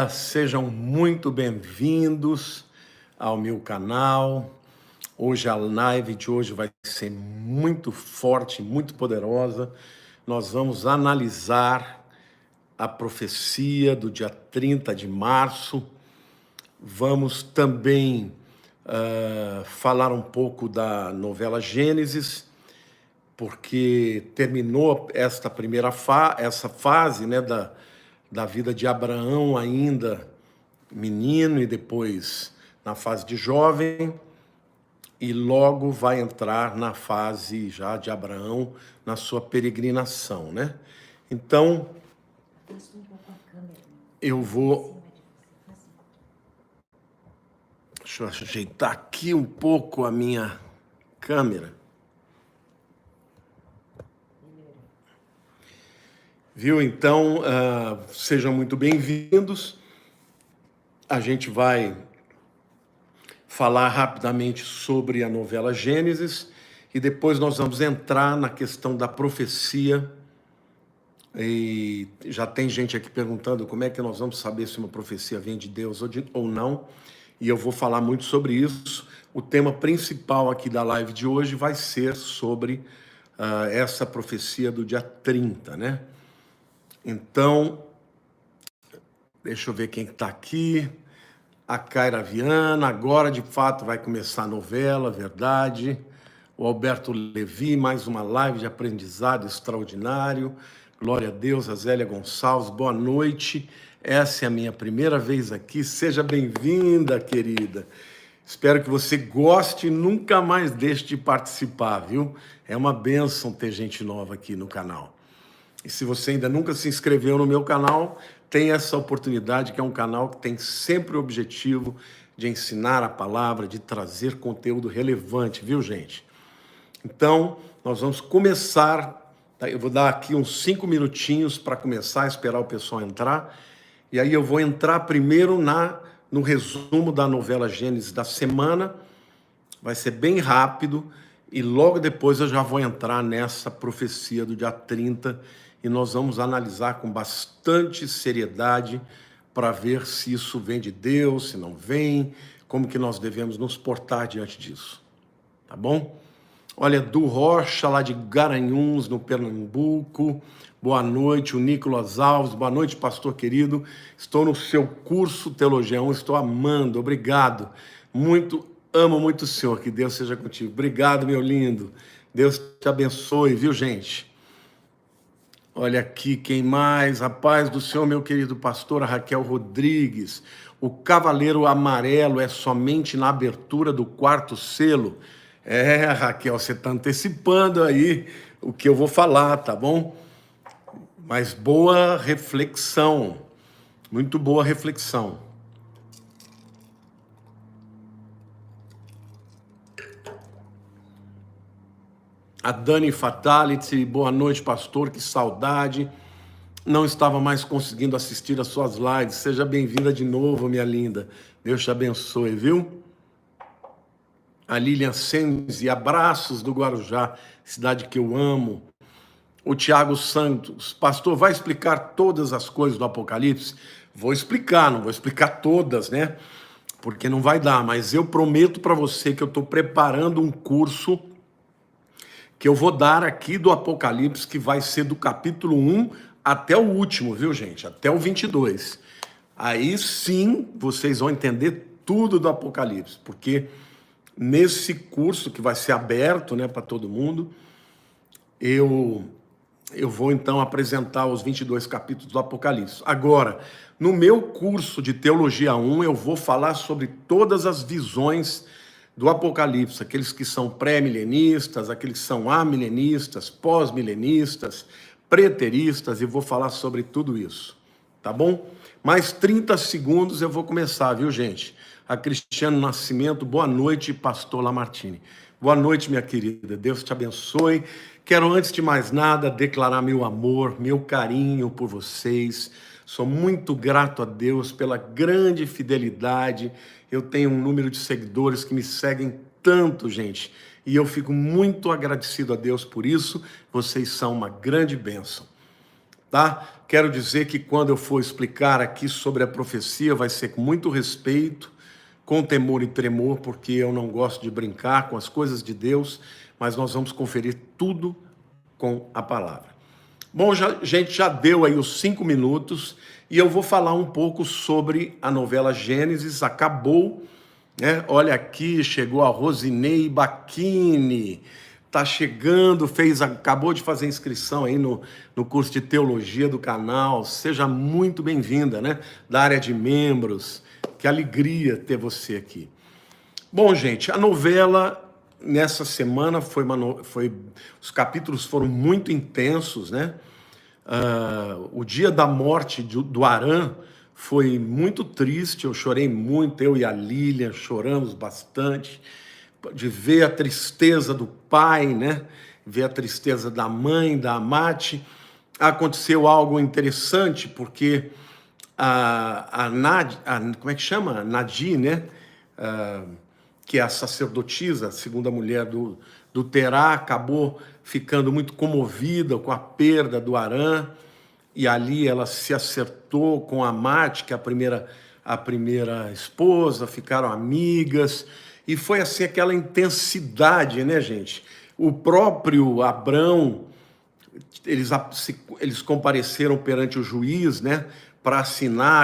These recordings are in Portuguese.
Sejam muito bem-vindos ao meu canal. Hoje a live de hoje vai ser muito forte, muito poderosa. Nós vamos analisar a profecia do dia 30 de março. Vamos também falar um pouco da novela Gênesis, porque terminou esta primeira essa fase, né, da vida de Abraão ainda menino e depois na fase de jovem, e logo vai entrar na fase já de Abraão na sua peregrinação, né? Então, eu vou... Deixa eu ajeitar aqui um pouco a minha câmera. Viu? Então, sejam muito bem-vindos. A gente vai falar rapidamente sobre a novela Gênesis e depois nós vamos entrar na questão da profecia. E já tem gente aqui perguntando como é que nós vamos saber se uma profecia vem de Deus ou não, e eu vou falar muito sobre isso. O tema principal aqui da live de hoje vai ser sobre essa profecia do dia 30, né? Então, deixa eu ver quem está aqui. A Kaira Viana, agora de fato vai começar a novela, verdade. O Alberto Levi, mais uma live de aprendizado extraordinário. Glória a Deus. A Zélia Gonçalves, boa noite. Essa é a minha primeira vez aqui. Seja bem-vinda, querida. Espero que você goste e nunca mais deixe de participar, viu? É uma bênção ter gente nova aqui no canal. E se você ainda nunca se inscreveu no meu canal, tem essa oportunidade, que é um canal que tem sempre o objetivo de ensinar a palavra, de trazer conteúdo relevante, viu, gente? Então, nós vamos começar. Eu vou dar aqui uns 5 minutinhos para começar, esperar o pessoal entrar. E aí eu vou entrar primeiro no resumo da novela Gênesis da semana. Vai ser bem rápido. E logo depois eu já vou entrar nessa profecia do dia 30 e nós vamos analisar com bastante seriedade para ver se isso vem de Deus, se não vem, como que nós devemos nos portar diante disso. Tá bom? Olha, Du Rocha, lá de Garanhuns, no Pernambuco. Boa noite, o Nicolas Alves. Boa noite, pastor querido. Estou no seu curso Teologia 1, estou amando. Obrigado. Amo muito o senhor. Que Deus seja contigo. Obrigado, meu lindo. Deus te abençoe, viu, gente? Olha aqui, quem mais? A paz do Senhor, meu querido pastor, a Raquel Rodrigues. O Cavaleiro Amarelo é somente na abertura do quarto selo. Raquel, você está antecipando aí o que eu vou falar, tá bom? Mas boa reflexão, muito boa reflexão. A Dani Fatality, boa noite, pastor, que saudade. Não estava mais conseguindo assistir às suas lives. Seja bem-vinda de novo, minha linda. Deus te abençoe, viu? A Lilian Senzi, abraços do Guarujá, cidade que eu amo. O Tiago Santos, pastor, vai explicar todas as coisas do Apocalipse? Vou explicar, não vou explicar todas, né? Porque não vai dar, mas eu prometo para você que eu estou preparando um curso que eu vou dar aqui do Apocalipse, que vai ser do capítulo 1 até o último, viu, gente? Até o 22. Aí sim vocês vão entender tudo do Apocalipse, porque nesse curso que vai ser aberto, né, para todo mundo, eu vou então apresentar os 22 capítulos do Apocalipse. Agora, no meu curso de Teologia 1, eu vou falar sobre todas as visões do Apocalipse, aqueles que são pré-milenistas, aqueles que são amilenistas, pós-milenistas, preteristas, e vou falar sobre tudo isso, tá bom? Mais 30 segundos eu vou começar, viu, gente? A Cristiano Nascimento, boa noite, pastor Lamartine. Boa noite, minha querida, Deus te abençoe. Quero, antes de mais nada, declarar meu amor, meu carinho por vocês. Sou muito grato a Deus pela grande fidelidade. Eu tenho um número de seguidores que me seguem tanto, gente. E eu fico muito agradecido a Deus por isso. Vocês são uma grande bênção. tá? Quero dizer que quando eu for explicar aqui sobre a profecia, vai ser com muito respeito, com temor e tremor, porque eu não gosto de brincar com as coisas de Deus, mas nós vamos conferir tudo com a palavra. Bom, gente, já deu aí os 5 minutos e eu vou falar um pouco sobre a novela Gênesis. Acabou, né? Olha aqui, chegou a Rosinei Bacchini, tá chegando, acabou de fazer inscrição aí no curso de teologia do canal. Seja muito bem-vinda, né? Da área de membros. Que alegria ter você aqui. Bom, gente, a novela nessa semana os capítulos foram muito intensos, né? O dia da morte do Aram foi muito triste, eu chorei muito, eu e a Lilian choramos bastante, de ver a tristeza do pai, né? Ver a tristeza da mãe, da Amate. Aconteceu algo interessante, porque como é que chama? Nadi, né? Que é a sacerdotisa, a segunda mulher do Terá, acabou ficando muito comovida com a perda do Aram, e ali ela se acertou com a Amate, que é a primeira esposa, ficaram amigas, e foi assim aquela intensidade, né, gente? O próprio Abrão, eles compareceram perante o juiz, né, para assinar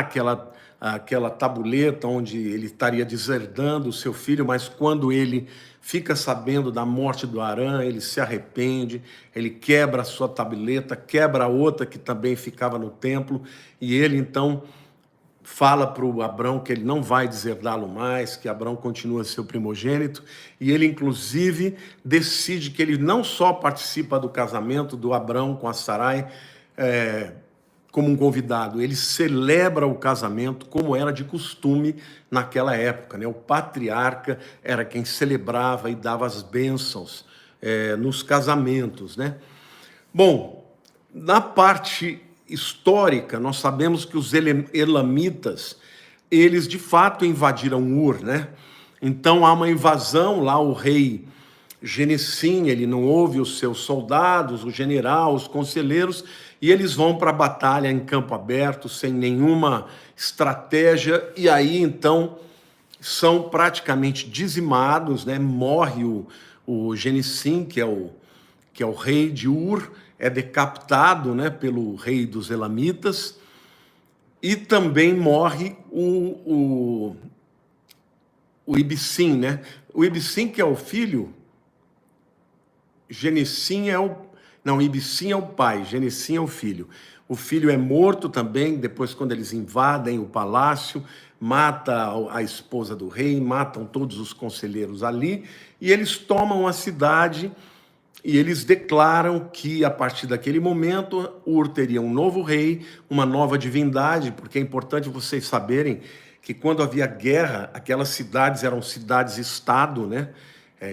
aquela tabuleta onde ele estaria deserdando o seu filho, mas quando ele fica sabendo da morte do Aram, ele se arrepende, ele quebra a sua tabuleta, quebra a outra que também ficava no templo, e ele então fala para o Abrão que ele não vai deserdá-lo mais, que Abrão continua seu primogênito, e ele inclusive decide que ele não só participa do casamento do Abrão com a Sarai, como um convidado, ele celebra o casamento como era de costume naquela época, né? O patriarca era quem celebrava e dava as bênçãos nos casamentos, né? Bom, na parte histórica, nós sabemos que os elamitas, eles de fato invadiram Ur, né? Então há uma invasão lá, o rei Genessim, ele não ouve os seus soldados, o general, os conselheiros, e eles vão para a batalha em campo aberto, sem nenhuma estratégia, e aí então são praticamente dizimados, né? Morre o Genessim, que é o rei de Ur, é decapitado, né, pelo rei dos elamitas, e também morre o Ibicim, né? O Ibicim, que é o filho, Genessim é o... Não, Ibicim é o pai, Genessim é o filho. O filho é morto também, depois quando eles invadem o palácio, mata a esposa do rei, matam todos os conselheiros ali, e eles tomam a cidade e eles declaram que, a partir daquele momento, Ur teria um novo rei, uma nova divindade, porque é importante vocês saberem que quando havia guerra, aquelas cidades eram cidades-estado, né?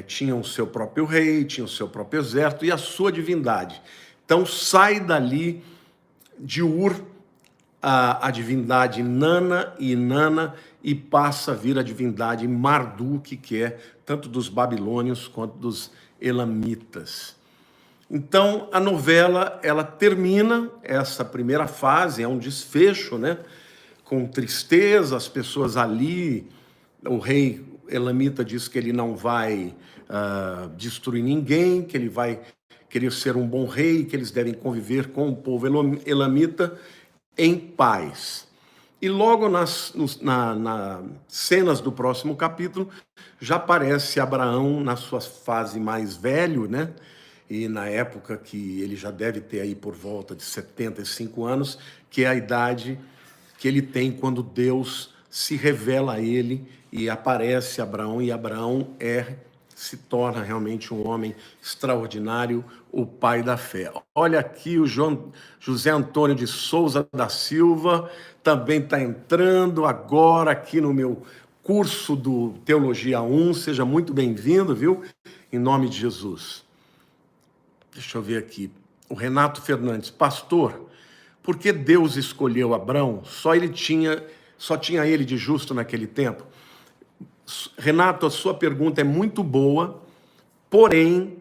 Tinham o seu próprio rei, tinham o seu próprio exército e a sua divindade. Então sai dali de Ur a divindade Nana e Inanna e passa a vir a divindade Marduk, que é tanto dos babilônios quanto dos elamitas. Então a novela, ela termina essa primeira fase, é um desfecho, né? Com tristeza, as pessoas ali, o rei elamita diz que ele não vai destruir ninguém, que ele vai querer ser um bom rei, que eles devem conviver com o povo elamita em paz. E logo nas cenas do próximo capítulo, já aparece Abraão na sua fase mais velho, né? E na época que ele já deve ter aí por volta de 75 anos, que é a idade que ele tem quando Deus se revela a ele e aparece Abraão, e Abraão se torna realmente um homem extraordinário, o pai da fé. Olha aqui o José Antônio de Souza da Silva, também está entrando agora aqui no meu curso do Teologia 1, seja muito bem-vindo, viu? Em nome de Jesus. Deixa eu ver aqui. O Renato Fernandes, pastor, por que Deus escolheu Abrão? Só tinha ele de justo naquele tempo? Renato, a sua pergunta é muito boa, porém,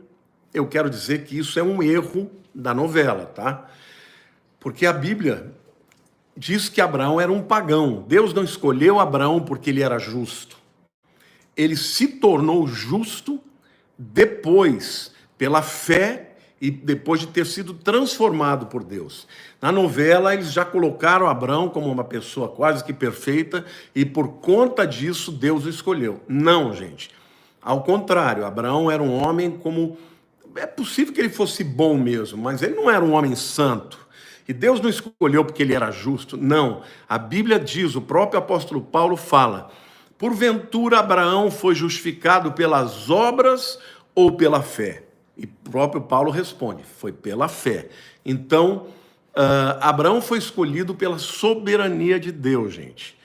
eu quero dizer que isso é um erro da novela, tá? Porque a Bíblia diz que Abraão era um pagão. Deus não escolheu Abraão porque ele era justo. Ele se tornou justo depois, pela fé e depois de ter sido transformado por Deus. Na novela, eles já colocaram Abraão como uma pessoa quase que perfeita e por conta disso Deus o escolheu. Não, gente. Ao contrário, Abraão era um homem como... É possível que ele fosse bom mesmo, mas ele não era um homem santo. E Deus não escolheu porque ele era justo. Não. A Bíblia diz, o próprio apóstolo Paulo fala: porventura Abraão foi justificado pelas obras ou pela fé? E o próprio Paulo responde, foi pela fé. Então, Abraão foi escolhido pela soberania de Deus, gente.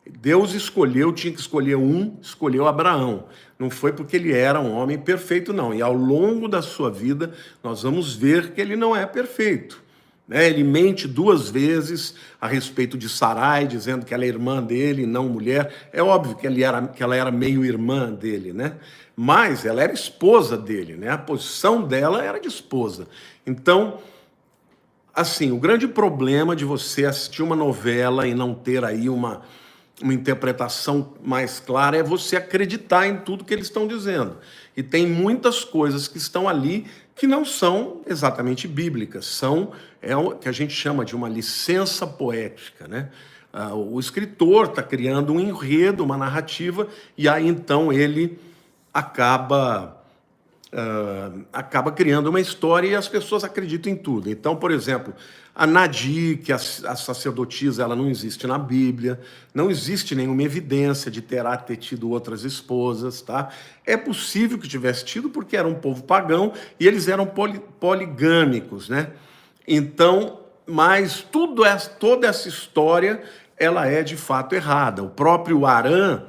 Deus escolheu, tinha que escolher escolheu Abraão. Não foi porque ele era um homem perfeito, não. E ao longo da sua vida, nós vamos ver que ele não é perfeito. Ele mente 2 vezes a respeito de Sarai, dizendo que ela é irmã dele, não mulher. É óbvio que ela era meio irmã dele, né? Mas ela era esposa dele, né? A posição dela era de esposa. Então, assim, o grande problema de você assistir uma novela e não ter aí uma interpretação mais clara é você acreditar em tudo que eles estão dizendo. E tem muitas coisas que estão ali que não são exatamente bíblicas, é o que a gente chama de uma licença poética, né? O escritor está criando um enredo, uma narrativa, e aí então ele acaba criando uma história e as pessoas acreditam em tudo. Então, por exemplo, a Nadir, que a sacerdotisa, ela não existe na Bíblia, não existe nenhuma evidência de ter tido outras esposas, tá? É possível que tivesse tido porque era um povo pagão e eles eram poligâmicos, né? Então, mas toda essa história, ela é de fato errada. O próprio Arã,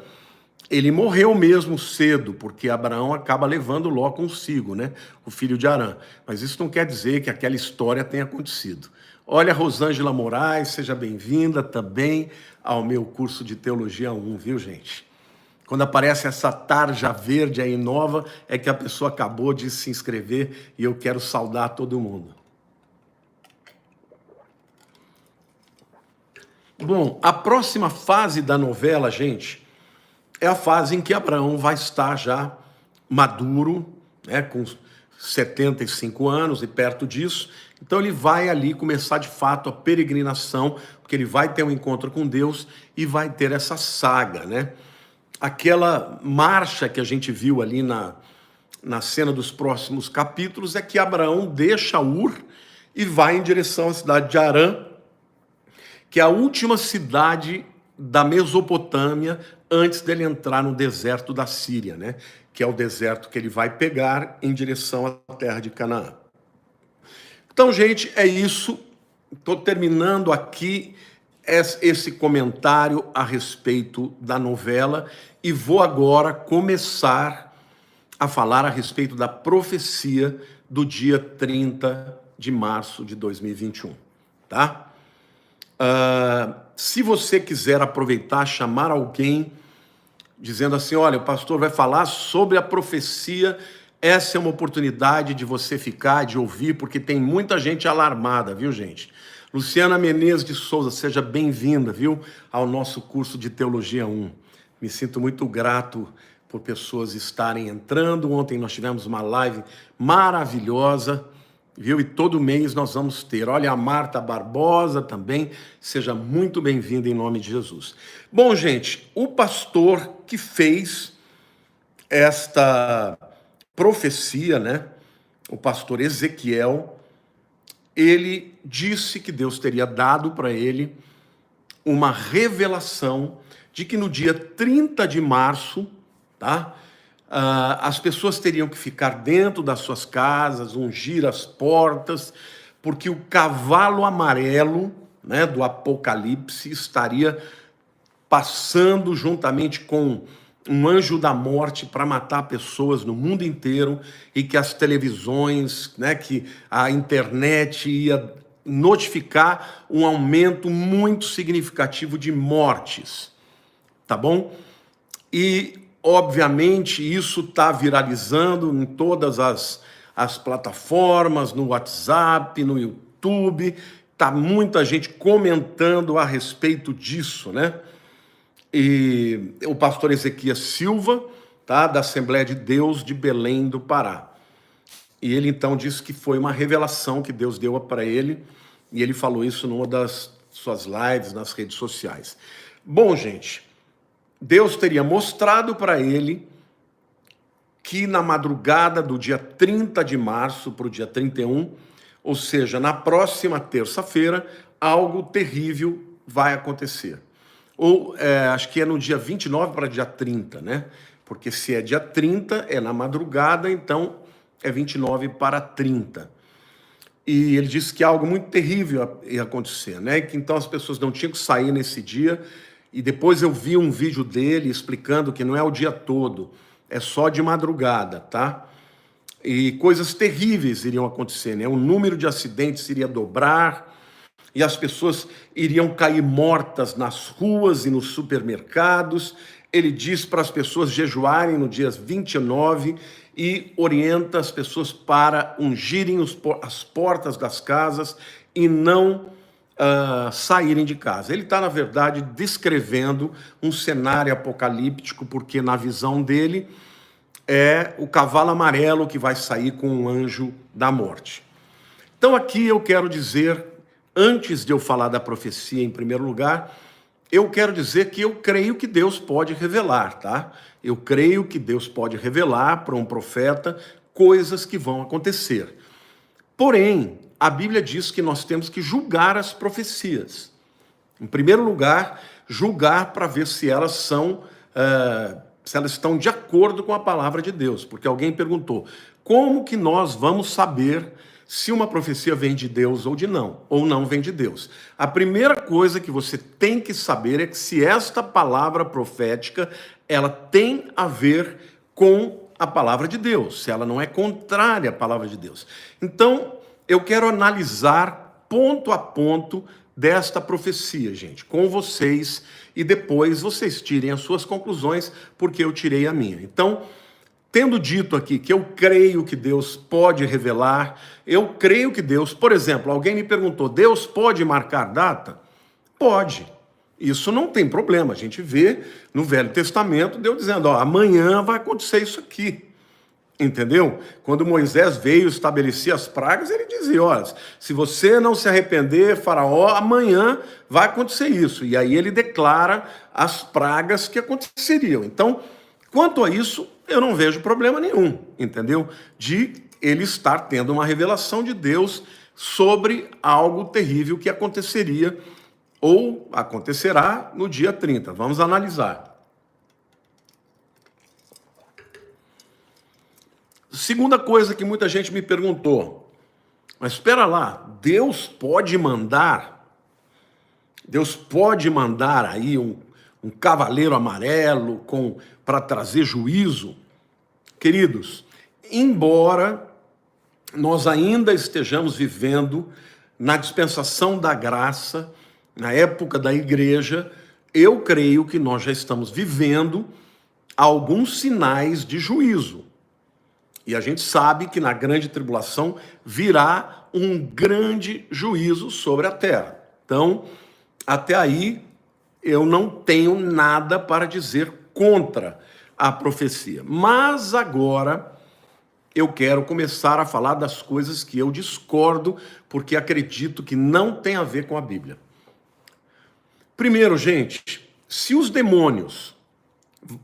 ele morreu mesmo cedo, porque Abraão acaba levando Ló consigo, né? O filho de Arã. Mas isso não quer dizer que aquela história tenha acontecido. Olha, Rosângela Moraes, seja bem-vinda também ao meu curso de Teologia 1, viu, gente? Quando aparece essa tarja verde aí nova, é que a pessoa acabou de se inscrever e eu quero saudar todo mundo. Bom, a próxima fase da novela, gente, é a fase em que Abraão vai estar já maduro, né, com 75 anos e perto disso. Então ele vai ali começar de fato a peregrinação, porque ele vai ter um encontro com Deus e vai ter essa saga, né? Aquela marcha que a gente viu ali na cena dos próximos capítulos é que Abraão deixa Ur e vai em direção à cidade de Harã, que é a última cidade da Mesopotâmia antes dele entrar no deserto da Síria, né? Que é o deserto que ele vai pegar em direção à terra de Canaã. Então, gente, é isso. Estou terminando aqui esse comentário a respeito da novela e vou agora começar a falar a respeito da profecia do dia 30 de março de 2021, tá? Se você quiser aproveitar, chamar alguém dizendo assim, olha, o pastor vai falar sobre a profecia, essa é uma oportunidade de você ficar, de ouvir, porque tem muita gente alarmada, viu, gente? Luciana Menezes de Souza, seja bem-vinda, viu, ao nosso curso de Teologia 1. Me sinto muito grato por pessoas estarem entrando. Ontem nós tivemos uma live maravilhosa, viu? E todo mês nós vamos ter. Olha, a Marta Barbosa também, seja muito bem-vinda em nome de Jesus. Bom, gente, o pastor que fez esta profecia, né? O pastor Ezequiel, ele disse que Deus teria dado para ele uma revelação de que no dia 30 de março, tá? As pessoas teriam que ficar dentro das suas casas, ungir as portas, porque o cavalo amarelo, né, do Apocalipse estaria passando juntamente com um anjo da morte para matar pessoas no mundo inteiro e que as televisões, né, que a internet ia notificar um aumento muito significativo de mortes, tá bom? E obviamente, isso está viralizando em todas as plataformas, no WhatsApp, no YouTube, Tá muita gente comentando a respeito disso, né? E o pastor Ezequias Silva, tá, da Assembleia de Deus de Belém do Pará. E ele então disse que foi uma revelação que Deus deu para ele, e ele falou isso numa das suas lives nas redes sociais. Bom, gente, Deus teria mostrado para ele que na madrugada do dia 30 de março para o dia 31, ou seja, na próxima terça-feira, algo terrível vai acontecer. Ou acho que é no dia 29 para dia 30, né? Porque se é dia 30, é na madrugada, então é 29 para 30. E ele disse que algo muito terrível ia acontecer, né? Que então as pessoas não tinham que sair nesse dia. E depois eu vi um vídeo dele explicando que não é o dia todo, é só de madrugada, tá? E coisas terríveis iriam acontecer, né? O número de acidentes iria dobrar e as pessoas iriam cair mortas nas ruas e nos supermercados. Ele diz para as pessoas jejuarem no dia 29 e orienta as pessoas para ungirem as portas das casas e não saírem de casa. Ele está, na verdade, descrevendo um cenário apocalíptico, porque na visão dele é o cavalo amarelo que vai sair com o anjo da morte. Então aqui eu quero dizer, antes de eu falar da profecia em primeiro lugar, eu quero dizer que eu creio que Deus pode revelar, tá? Eu creio que Deus pode revelar para um profeta coisas que vão acontecer. Porém, a Bíblia diz que nós temos que julgar as profecias. Em primeiro lugar, julgar para ver se elas são, se elas estão de acordo com a palavra de Deus. Porque alguém perguntou, como que nós vamos saber se uma profecia vem de Deus ou não vem de Deus? A primeira coisa que você tem que saber é que se esta palavra profética, ela tem a ver com a palavra de Deus, se ela não é contrária à palavra de Deus. Então, eu quero analisar ponto a ponto desta profecia, gente, com vocês, e depois vocês tirem as suas conclusões, porque eu tirei a minha. Então, tendo dito aqui que eu creio que Deus pode revelar, eu creio que Deus, por exemplo, alguém me perguntou, Deus pode marcar data? Pode. Isso não tem problema. A gente vê no Velho Testamento Deus dizendo, ó, amanhã vai acontecer isso aqui. Entendeu? Quando Moisés veio estabelecer as pragas, ele dizia, olha, se você não se arrepender, Faraó, amanhã vai acontecer isso. E aí ele declara as pragas que aconteceriam. Então, quanto a isso, eu não vejo problema nenhum, entendeu? De ele estar tendo uma revelação de Deus sobre algo terrível que aconteceria ou acontecerá no dia 30. Vamos analisar. Segunda coisa que muita gente me perguntou, mas espera lá, Deus pode mandar aí um cavaleiro amarelo para trazer juízo? Queridos, embora nós ainda estejamos vivendo na dispensação da graça, na época da igreja, eu creio que nós já estamos vivendo alguns sinais de juízo. E a gente sabe que na grande tribulação virá um grande juízo sobre a terra. Então, até aí, eu não tenho nada para dizer contra a profecia. Mas agora, eu quero começar a falar das coisas que eu discordo, porque acredito que não tem a ver com a Bíblia. Primeiro, gente, se os demônios,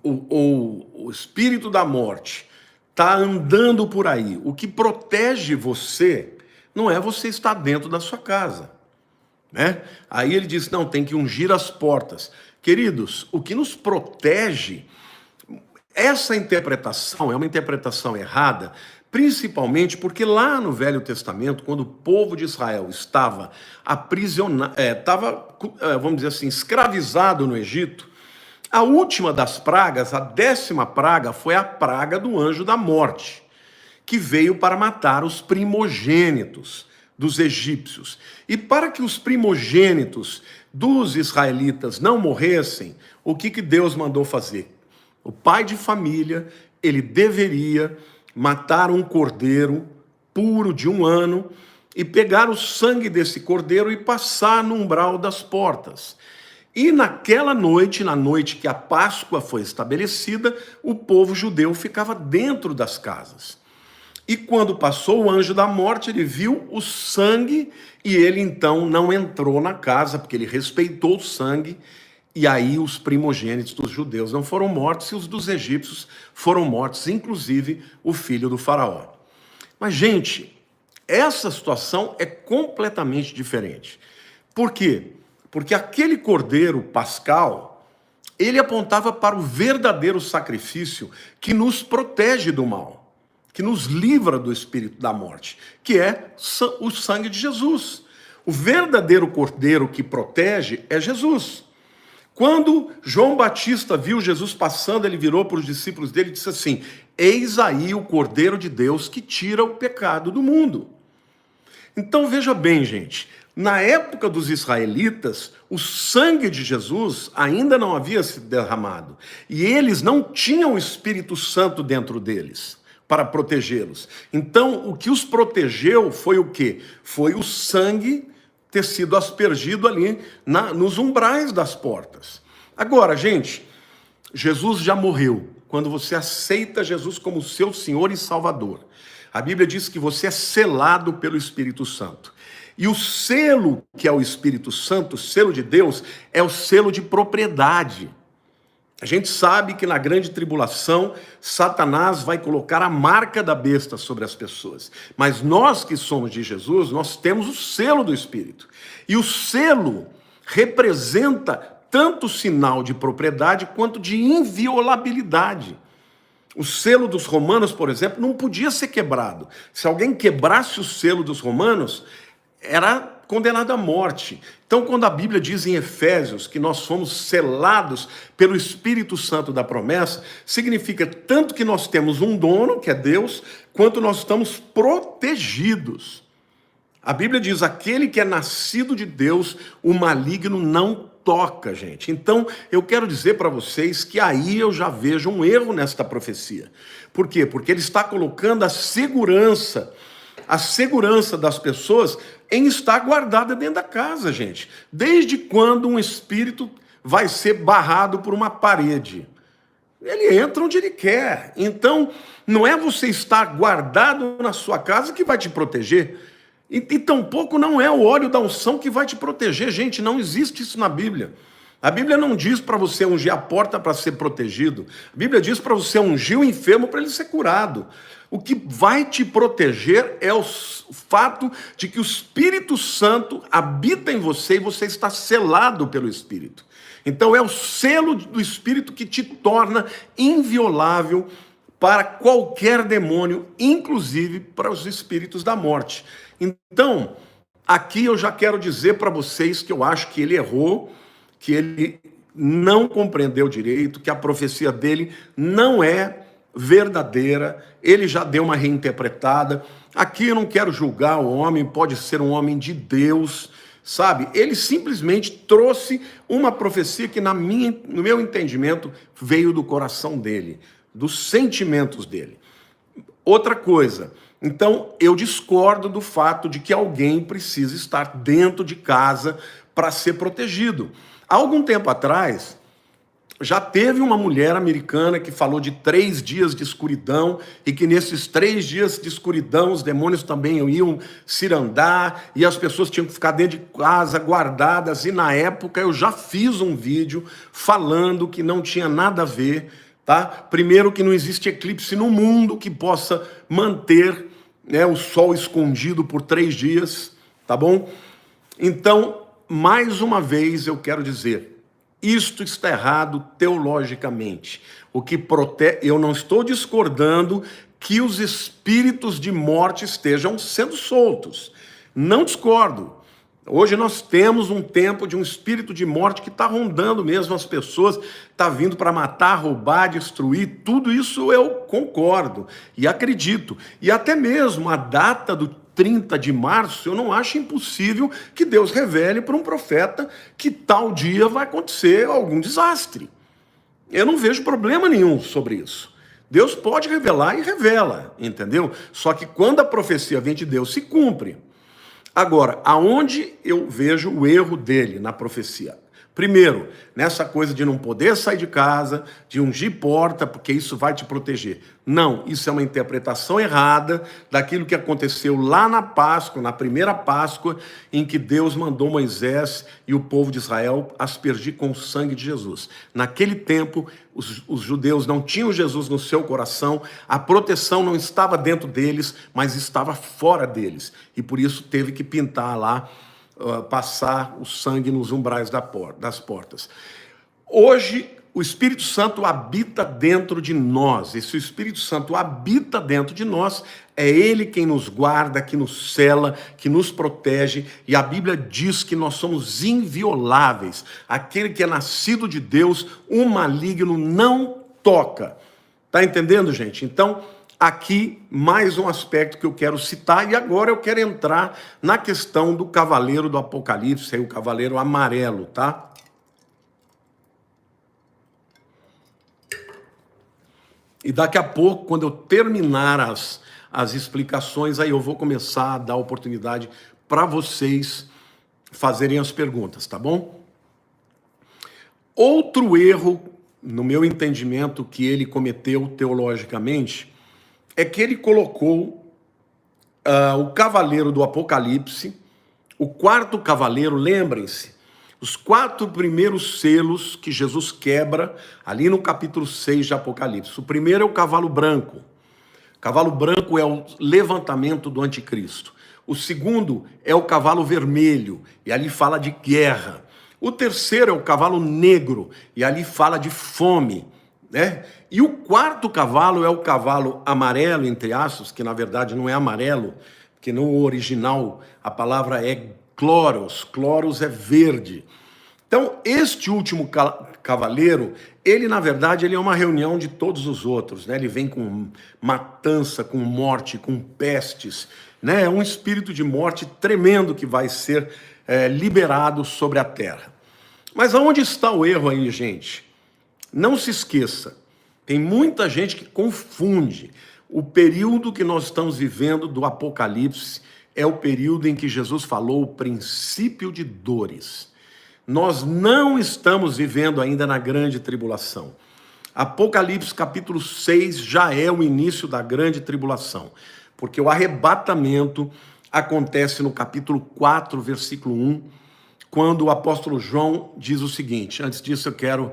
ou o espírito da morte, está andando por aí, o que protege você não é você estar dentro da sua casa, né? Aí ele diz, não, tem que ungir as portas. Queridos, o que nos protege, essa interpretação é uma interpretação errada, principalmente porque lá no Velho Testamento, quando o povo de Israel estava aprisionado, vamos dizer assim, escravizado no Egito, a última das pragas, a 10ª praga, foi a praga do anjo da morte, que veio para matar os primogênitos dos egípcios. E para que os primogênitos dos israelitas não morressem, o que Deus mandou fazer? O pai de família, ele deveria matar um cordeiro puro de 1 ano e pegar o sangue desse cordeiro e passar no umbral das portas. E naquela noite, na noite que a Páscoa foi estabelecida, o povo judeu ficava dentro das casas. E quando passou o anjo da morte, ele viu o sangue e ele então não entrou na casa, porque ele respeitou o sangue. E aí os primogênitos dos judeus não foram mortos e os dos egípcios foram mortos, inclusive o filho do faraó. Mas, gente, essa situação é completamente diferente. Por quê? Porque aquele cordeiro pascal, ele apontava para o verdadeiro sacrifício que nos protege do mal, que nos livra do espírito da morte, que é o sangue de Jesus. O verdadeiro cordeiro que protege é Jesus. Quando João Batista viu Jesus passando, ele virou para os discípulos dele e disse assim: eis aí o Cordeiro de Deus que tira o pecado do mundo. Então veja bem, gente, na época dos israelitas, o sangue de Jesus ainda não havia sido derramado. E eles não tinham o Espírito Santo dentro deles para protegê-los. Então, o que os protegeu foi o quê? Foi o sangue ter sido aspergido ali nos umbrais das portas. Agora, gente, Jesus já morreu. Quando você aceita Jesus como seu Senhor e Salvador, a Bíblia diz que você é selado pelo Espírito Santo. E o selo, que é o Espírito Santo, o selo de Deus, é o selo de propriedade. A gente sabe que na grande tribulação, Satanás vai colocar a marca da besta sobre as pessoas. Mas nós que somos de Jesus, nós temos o selo do Espírito. E o selo representa tanto sinal de propriedade quanto de inviolabilidade. O selo dos romanos, por exemplo, não podia ser quebrado. Se alguém quebrasse o selo dos romanos, era condenado à morte. Então, quando a Bíblia diz em Efésios que nós fomos selados pelo Espírito Santo da promessa, significa tanto que nós temos um dono, que é Deus, quanto nós estamos protegidos. A Bíblia diz: aquele que é nascido de Deus, o maligno não toca, gente. Então, eu quero dizer para vocês que aí eu já vejo um erro nesta profecia. Por quê? Porque ele está colocando a segurança das pessoas em estar guardada dentro da casa, gente. Desde quando um espírito vai ser barrado por uma parede? Ele entra onde ele quer. Então, não é você estar guardado na sua casa que vai te proteger. E tampouco não é o óleo da unção que vai te proteger, gente. Não existe isso na Bíblia. A Bíblia não diz para você ungir a porta para ser protegido. A Bíblia diz para você ungir o enfermo para ele ser curado. O que vai te proteger é o fato de que o Espírito Santo habita em você e você está selado pelo Espírito. Então é o selo do Espírito que te torna inviolável para qualquer demônio, inclusive para os espíritos da morte. Então, aqui eu já quero dizer para vocês que eu acho que ele errou, que ele não compreendeu direito, que a profecia dele não é verdadeira, ele já deu uma reinterpretada. Aqui eu não quero julgar o homem, pode ser um homem de Deus, sabe? Ele simplesmente trouxe uma profecia que no meu entendimento veio do coração dele, dos sentimentos dele. Outra coisa, então eu discordo do fato de que alguém precisa estar dentro de casa para ser protegido. Há algum tempo atrás, já teve uma mulher americana que falou de 3 dias de escuridão e que nesses 3 dias de escuridão os demônios também iam cirandar e as pessoas tinham que ficar dentro de casa guardadas. E na época eu já fiz um vídeo falando que não tinha nada a ver, tá? Primeiro, que não existe eclipse no mundo que possa manter, né, o sol escondido por 3 dias, tá bom? Então, mais uma vez eu quero dizer, isto está errado teologicamente. O que eu não estou discordando que os espíritos de morte estejam sendo soltos. Não discordo. Hoje nós temos um tempo de um espírito de morte que está rondando mesmo as pessoas, está vindo para matar, roubar, destruir. Tudo isso eu concordo e acredito. E até mesmo a data do 30 de março, eu não acho impossível que Deus revele para um profeta que tal dia vai acontecer algum desastre. Eu não vejo problema nenhum sobre isso. Deus pode revelar e revela, entendeu? Só que quando a profecia vem de Deus, se cumpre. Agora, aonde eu vejo o erro dele na profecia? Primeiro, nessa coisa de não poder sair de casa, de ungir porta, porque isso vai te proteger. Não, isso é uma interpretação errada daquilo que aconteceu lá na Páscoa, na primeira Páscoa, em que Deus mandou Moisés e o povo de Israel aspergir com o sangue de Jesus. Naquele tempo, os judeus não tinham Jesus no seu coração, a proteção não estava dentro deles, mas estava fora deles. E por isso teve que pintar lá, passar o sangue nos umbrais das portas. Hoje, o Espírito Santo habita dentro de nós. E se o Espírito Santo habita dentro de nós, é Ele quem nos guarda, que nos cela, que nos protege. E a Bíblia diz que nós somos invioláveis. Aquele que é nascido de Deus, o maligno não toca. Tá entendendo, gente? Então, aqui, mais um aspecto que eu quero citar, e agora eu quero entrar na questão do cavaleiro do Apocalipse, aí o cavaleiro amarelo, tá? E daqui a pouco, quando eu terminar as explicações, aí eu vou começar a dar oportunidade para vocês fazerem as perguntas, tá bom? Outro erro, no meu entendimento, que ele cometeu teologicamente, é que ele colocou o cavaleiro do Apocalipse, o quarto cavaleiro, lembrem-se, os 4 primeiros selos que Jesus quebra ali no capítulo 6 de Apocalipse. O primeiro é o cavalo branco. O cavalo branco é o levantamento do anticristo. O segundo é o cavalo vermelho, e ali fala de guerra. O terceiro é o cavalo negro, e ali fala de fome, né? E o quarto cavalo é o cavalo amarelo, entre aspas, que na verdade não é amarelo, porque no original a palavra é chloros, chloros é verde. Então, este último cavaleiro, ele na verdade ele é uma reunião de todos os outros, né? Ele vem com matança, com morte, com pestes, né? É um espírito de morte tremendo que vai ser liberado sobre a terra. Mas aonde está o erro aí, gente? Não se esqueça, tem muita gente que confunde. O período que nós estamos vivendo do Apocalipse é o período em que Jesus falou o princípio de dores. Nós não estamos vivendo ainda na grande tribulação. Apocalipse capítulo 6 já é o início da grande tribulação, porque o arrebatamento acontece no capítulo 4, versículo 1, quando o apóstolo João diz o seguinte. Antes disso eu quero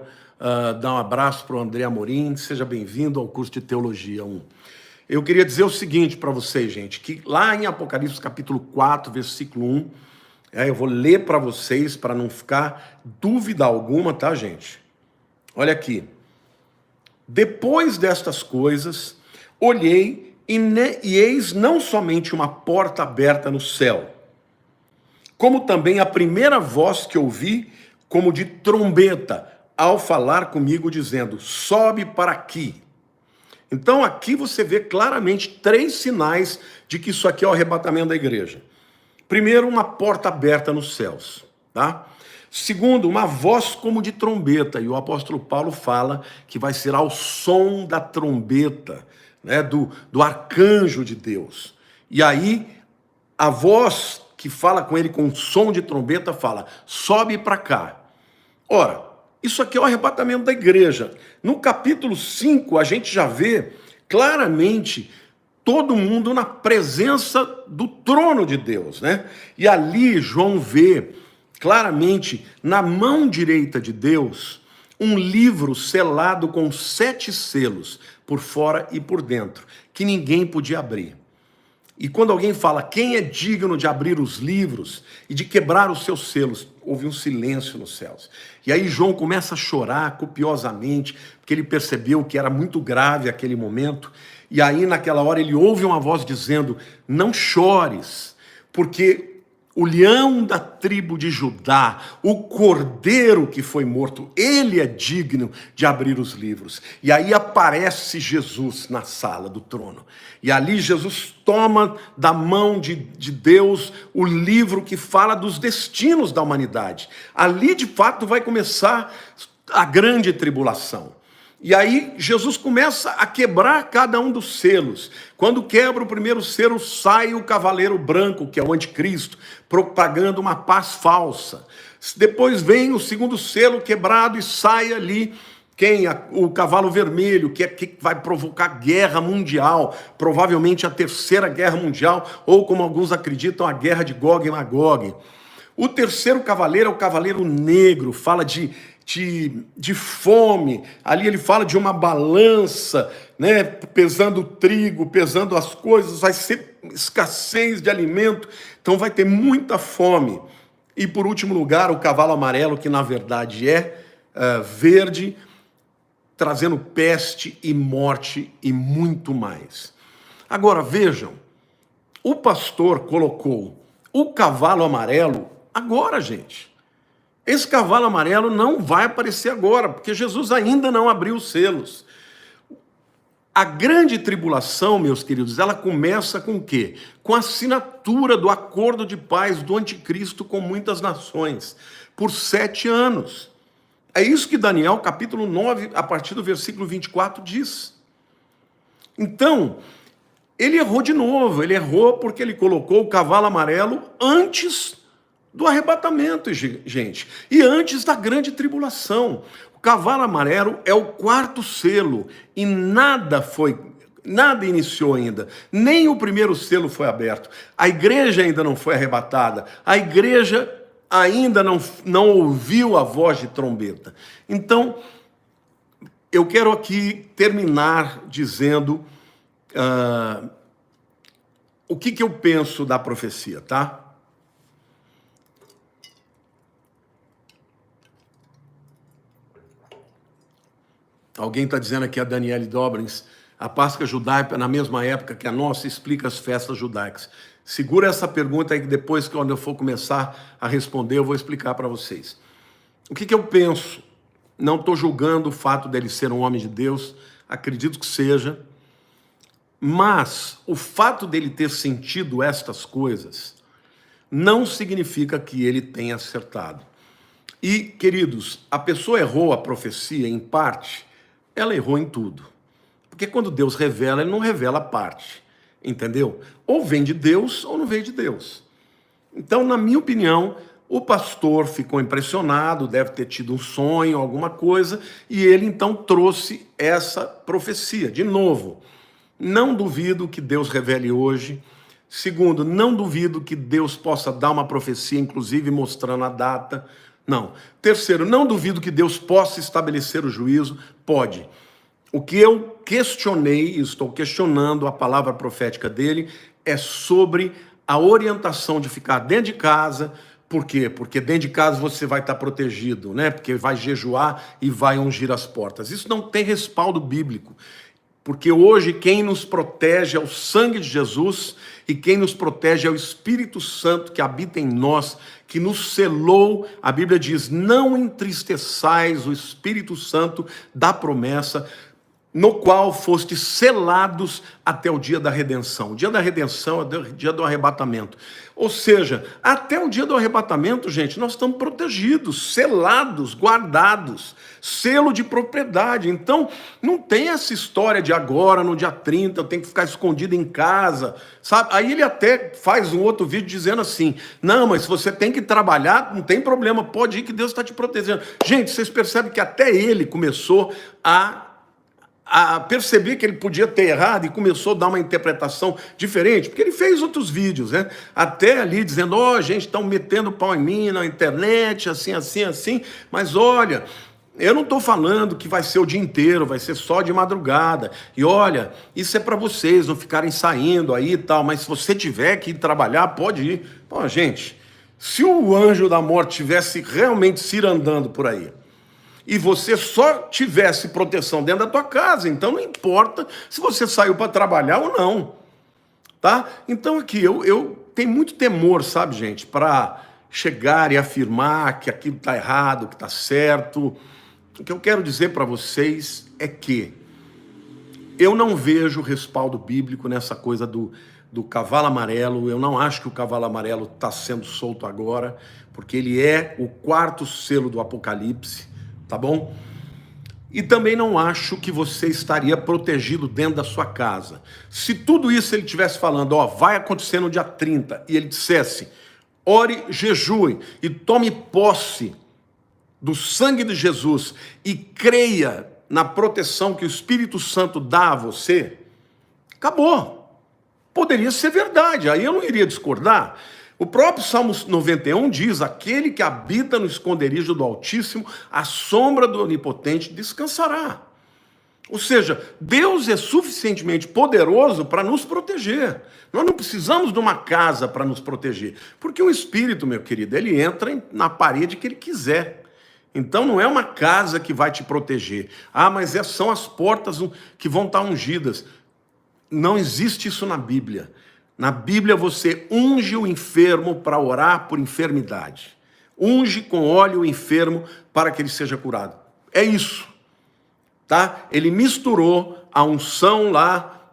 dar um abraço para o André Amorim, seja bem-vindo ao curso de Teologia 1. Eu queria dizer o seguinte para vocês, gente, que lá em Apocalipse capítulo 4, versículo 1, eu vou ler para vocês, para não ficar dúvida alguma, tá, gente? Olha aqui. Depois destas coisas, olhei e eis não somente uma porta aberta no céu, como também a primeira voz que ouvi, como de trombeta, ao falar comigo, dizendo, sobe para aqui. Então aqui você vê claramente 3 sinais de que isso aqui é o arrebatamento da igreja. Primeiro, uma porta aberta nos céus, tá? Segundo, uma voz como de trombeta, e o apóstolo Paulo fala que vai ser ao som da trombeta, né, do arcanjo de Deus. E aí, a voz que fala com ele com som de trombeta fala, sobe para cá. Ora, isso aqui é o arrebatamento da igreja. No capítulo 5, a gente já vê claramente todo mundo na presença do trono de Deus, né? E ali João vê claramente na mão direita de Deus um livro selado com 7 selos, por fora e por dentro, que ninguém podia abrir. E quando alguém fala, quem é digno de abrir os livros e de quebrar os seus selos? Houve um silêncio nos céus. E aí João começa a chorar copiosamente, porque ele percebeu que era muito grave aquele momento. E aí naquela hora ele ouve uma voz dizendo, não chores, porque o leão da tribo de Judá, o cordeiro que foi morto, ele é digno de abrir os livros. E aí aparece Jesus na sala do trono. E ali Jesus toma da mão de Deus o livro que fala dos destinos da humanidade. Ali, de fato, vai começar a grande tribulação. E aí Jesus começa a quebrar cada um dos selos. Quando quebra o primeiro selo, sai o cavaleiro branco, que é o anticristo, propagando uma paz falsa. Depois vem o segundo selo quebrado e sai ali quem? O cavalo vermelho, que vai provocar guerra mundial, provavelmente a terceira guerra mundial, ou como alguns acreditam, a guerra de Gog e Magog. O terceiro cavaleiro é o cavaleiro negro, fala de fome, ali ele fala de uma balança, né, pesando o trigo, pesando as coisas, vai ser escassez de alimento, então vai ter muita fome. E por último lugar, o cavalo amarelo, que na verdade é verde, trazendo peste e morte e muito mais. Agora vejam, o pastor colocou o cavalo amarelo agora, gente. Esse cavalo amarelo não vai aparecer agora, porque Jesus ainda não abriu os selos. A grande tribulação, meus queridos, ela começa com o quê? Com a assinatura do acordo de paz do anticristo com muitas nações, por 7 anos. É isso que Daniel, capítulo 9, a partir do versículo 24, diz. Então, ele errou de novo, ele errou porque ele colocou o cavalo amarelo antes do arrebatamento, gente, e antes da grande tribulação. O cavalo amarelo é o 4º selo e nada iniciou ainda, nem o primeiro selo foi aberto, a igreja ainda não foi arrebatada, a igreja ainda não ouviu a voz de trombeta. Então, eu quero aqui terminar dizendo o que eu penso da profecia, tá? Alguém está dizendo aqui, a Daniele Dobrins, a Páscoa judaica, na mesma época que a nossa, explica as festas judaicas. Segura essa pergunta aí que depois, quando eu for começar a responder, eu vou explicar para vocês. O que eu penso? Não estou julgando o fato dele ser um homem de Deus, acredito que seja, mas o fato dele ter sentido estas coisas não significa que ele tenha acertado. E, queridos, a pessoa errou a profecia em parte, ela errou em tudo. Porque quando Deus revela, ele não revela a parte, entendeu? Ou vem de Deus ou não vem de Deus. Então, na minha opinião, o pastor ficou impressionado, deve ter tido um sonho, alguma coisa, e ele então trouxe essa profecia. De novo, não duvido que Deus revele hoje. Segundo, não duvido que Deus possa dar uma profecia, inclusive mostrando a data. Não. Terceiro, não duvido que Deus possa estabelecer o juízo. Pode. O que eu questionei, e estou questionando a palavra profética dele, é sobre a orientação de ficar dentro de casa. Por quê? Porque dentro de casa você vai estar protegido, né? Porque vai jejuar e vai ungir as portas. Isso não tem respaldo bíblico. Porque hoje quem nos protege é o sangue de Jesus e quem nos protege é o Espírito Santo que habita em nós, que nos selou. A Bíblia diz, não entristeçais o Espírito Santo da promessa, no qual fostes selados até o dia da redenção. O dia da redenção é o dia do arrebatamento. Ou seja, até o dia do arrebatamento, gente, nós estamos protegidos, selados, guardados, selo de propriedade. Então, não tem essa história de agora, no dia 30, eu tenho que ficar escondido em casa, sabe? Aí ele até faz um outro vídeo dizendo assim, não, mas se você tem que trabalhar, não tem problema, pode ir que Deus está te protegendo. Gente, vocês percebem que até ele começou a perceber que ele podia ter errado e começou a dar uma interpretação diferente, porque ele fez outros vídeos, né? Até ali dizendo, gente, estão metendo pau em mim na internet, assim, mas olha, eu não estou falando que vai ser o dia inteiro, vai ser só de madrugada, e olha, isso é para vocês não ficarem saindo aí e tal, mas se você tiver que ir trabalhar, pode ir. Pô, gente, se o anjo da morte tivesse realmente cirandando por aí, e você só tivesse proteção dentro da tua casa, então não importa se você saiu para trabalhar ou não, tá? Então aqui, eu tenho muito temor, sabe, gente, para chegar e afirmar que aquilo está errado, que está certo. O que eu quero dizer para vocês é que eu não vejo respaldo bíblico nessa coisa do cavalo amarelo. Eu não acho que o cavalo amarelo está sendo solto agora, porque ele é o 4º selo do Apocalipse, tá bom? E também não acho que você estaria protegido dentro da sua casa. Se tudo isso ele estivesse falando, ó, vai acontecer no dia 30, e ele dissesse, ore, jejue e tome posse do sangue de Jesus e creia na proteção que o Espírito Santo dá a você, acabou. Poderia ser verdade, aí eu não iria discordar. O próprio Salmo 91 diz, aquele que habita no esconderijo do Altíssimo, a sombra do Onipotente descansará. Ou seja, Deus é suficientemente poderoso para nos proteger. Nós não precisamos de uma casa para nos proteger, porque o Espírito, meu querido, ele entra na parede que ele quiser. Então não é uma casa que vai te proteger. Ah, mas são as portas que vão estar ungidas. Não existe isso na Bíblia. Na Bíblia você unge o enfermo para orar por enfermidade. Unge com óleo o enfermo para que ele seja curado. É isso. Tá? Ele misturou a unção lá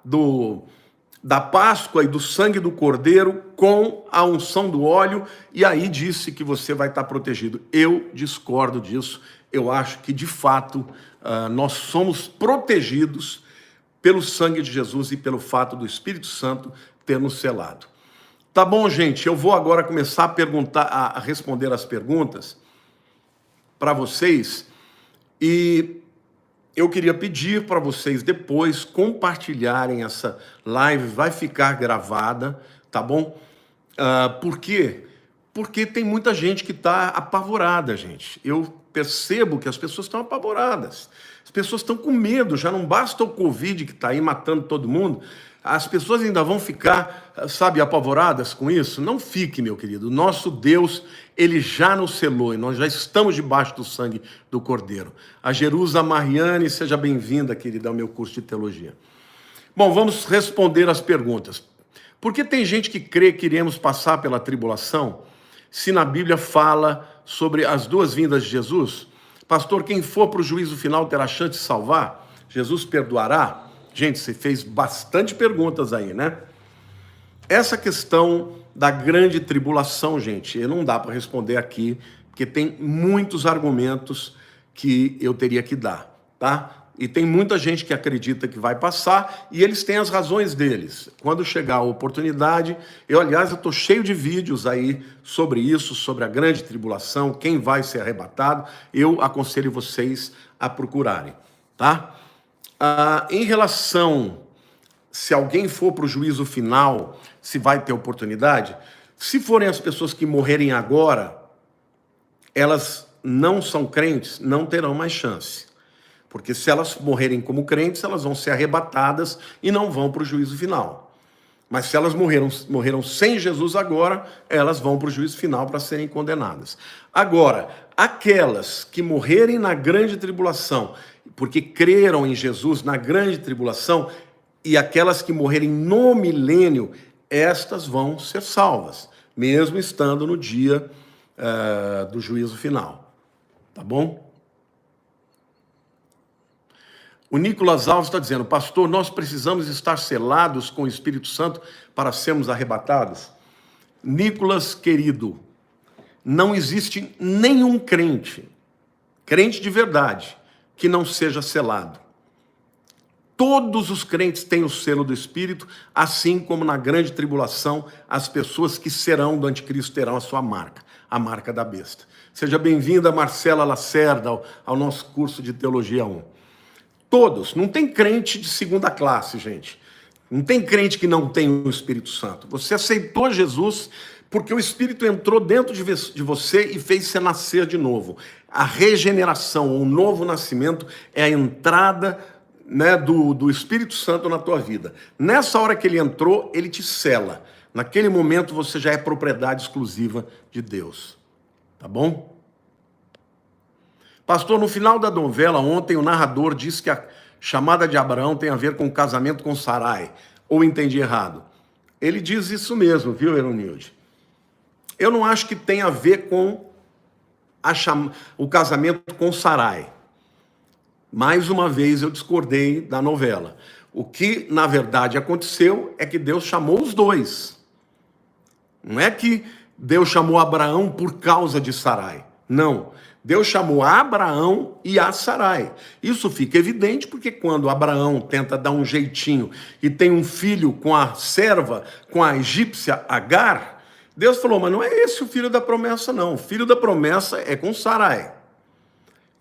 da Páscoa e do sangue do Cordeiro com a unção do óleo e aí disse que você vai estar protegido. Eu discordo disso. Eu acho que, de fato, nós somos protegidos pelo sangue de Jesus e pelo fato do Espírito Santo ter nos selado. Tá bom, gente? Eu vou agora começar a responder as perguntas para vocês e eu queria pedir para vocês depois compartilharem essa live, vai ficar gravada, tá bom? Por quê? Porque tem muita gente que está apavorada, gente. Eu percebo que as pessoas estão apavoradas. As pessoas estão com medo, já não basta o Covid que está aí matando todo mundo. As pessoas ainda vão ficar, sabe, apavoradas com isso? Não fique, meu querido. Nosso Deus, ele já nos selou e nós já estamos debaixo do sangue do Cordeiro. A Jerusa Mariane, seja bem-vinda, querida, ao meu curso de teologia. Bom, vamos responder as perguntas. Por que tem gente que crê que iremos passar pela tribulação, se na Bíblia fala sobre as duas vindas de Jesus? Pastor, quem for para o juízo final terá chance de salvar? Jesus perdoará? Gente, você fez bastante perguntas aí, né? Essa questão da grande tribulação, gente, não dá para responder aqui, porque tem muitos argumentos que eu teria que dar, tá? E tem muita gente que acredita que vai passar e eles têm as razões deles. Quando chegar a oportunidade, aliás, eu estou cheio de vídeos aí sobre isso, sobre a grande tribulação, quem vai ser arrebatado, eu aconselho vocês a procurarem, tá? Em relação, se alguém for para o juízo final, se vai ter oportunidade, se forem as pessoas que morrerem agora, elas não são crentes, não terão mais chance. Porque se elas morrerem como crentes, elas vão ser arrebatadas e não vão para o juízo final. Mas se elas morreram sem Jesus agora, elas vão para o juízo final para serem condenadas. Agora, aquelas que morrerem na grande tribulação, porque creram em Jesus na grande tribulação, e aquelas que morrerem no milênio, estas vão ser salvas, mesmo estando no dia do juízo final. Tá bom? O Nicolas Alves está dizendo, pastor, nós precisamos estar selados com o Espírito Santo para sermos arrebatados? Nicolas, querido, não existe nenhum crente de verdade, que não seja selado. Todos os crentes têm o selo do Espírito, assim como na grande tribulação, as pessoas que serão do anticristo terão a sua marca, a marca da besta. Seja bem-vinda, Marcela Lacerda, ao nosso curso de Teologia 1. Todos, não tem crente de segunda classe, gente. Não tem crente que não tem o Espírito Santo. Você aceitou Jesus porque o Espírito entrou dentro de você e fez você nascer de novo. A regeneração, o novo nascimento é a entrada, né, do Espírito Santo na tua vida. Nessa hora que ele entrou, ele te sela. Naquele momento você já é propriedade exclusiva de Deus. Tá bom? Pastor, no final da novela, ontem, o narrador disse que a chamada de Abraão tem a ver com o casamento com Sarai. Ou entendi errado? Ele diz isso mesmo, viu, Eronilde? Eu não acho que tem a ver com o casamento com Sarai. Mais uma vez eu discordei da novela. O que, na verdade, aconteceu é que Deus chamou os dois. Não é que Deus chamou Abraão por causa de Sarai. Não. Deus chamou a Abraão e a Sarai. Isso fica evidente porque quando Abraão tenta dar um jeitinho e tem um filho com a serva, com a egípcia Agar, Deus falou, mas não é esse o filho da promessa, não. O filho da promessa é com Sarai.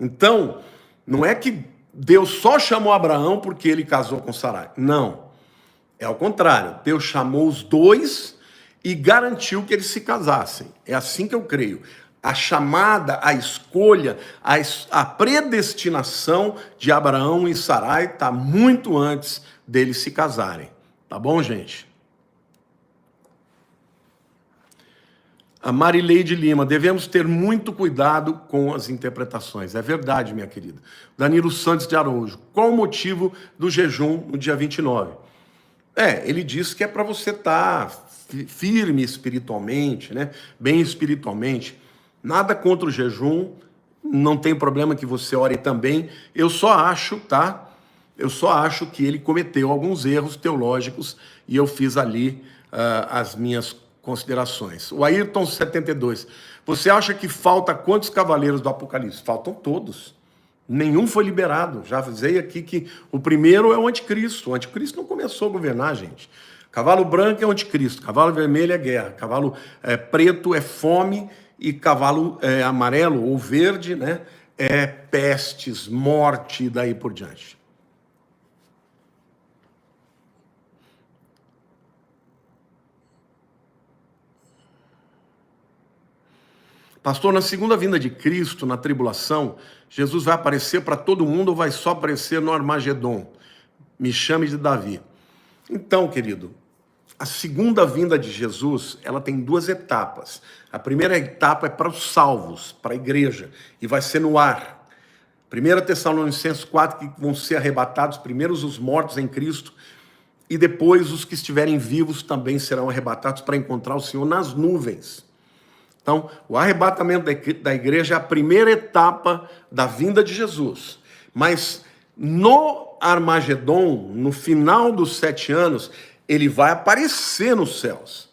Então, não é que Deus só chamou Abraão porque ele casou com Sarai. Não. É ao contrário. Deus chamou os dois e garantiu que eles se casassem. É assim que eu creio. A chamada, a escolha, a predestinação de Abraão e Sarai está muito antes deles se casarem. Tá bom, gente? A Marileide Lima, devemos ter muito cuidado com as interpretações. É verdade, minha querida. Danilo Santos de Araújo, qual o motivo do jejum no dia 29? Ele diz que é para você estar firme espiritualmente, né? Bem espiritualmente. Nada contra o jejum, não tem problema que você ore também. Eu só acho, tá? Eu só acho que ele cometeu alguns erros teológicos e eu fiz ali as minhas considerações. O Ayrton 72. Você acha que falta quantos cavaleiros do Apocalipse? Faltam todos. Nenhum foi liberado. Já avisei aqui que o primeiro é o anticristo. O anticristo não começou a governar, gente. Cavalo branco é o anticristo, cavalo vermelho é guerra, cavalo preto é fome e cavalo amarelo ou verde, né, é pestes, morte e daí por diante. Pastor, na segunda vinda de Cristo, na tribulação, Jesus vai aparecer para todo mundo ou vai só aparecer no Armagedon? Me chame de Davi. Então, querido, a segunda vinda de Jesus, ela tem duas etapas. A primeira etapa é para os salvos, para a igreja, e vai ser no ar. 1 Tessalonicenses 4, que vão ser arrebatados, primeiros os mortos em Cristo, e depois os que estiverem vivos também serão arrebatados para encontrar o Senhor nas nuvens. Então, o arrebatamento da igreja é a primeira etapa da vinda de Jesus. Mas no Armagedon, no final dos 7 anos, ele vai aparecer nos céus.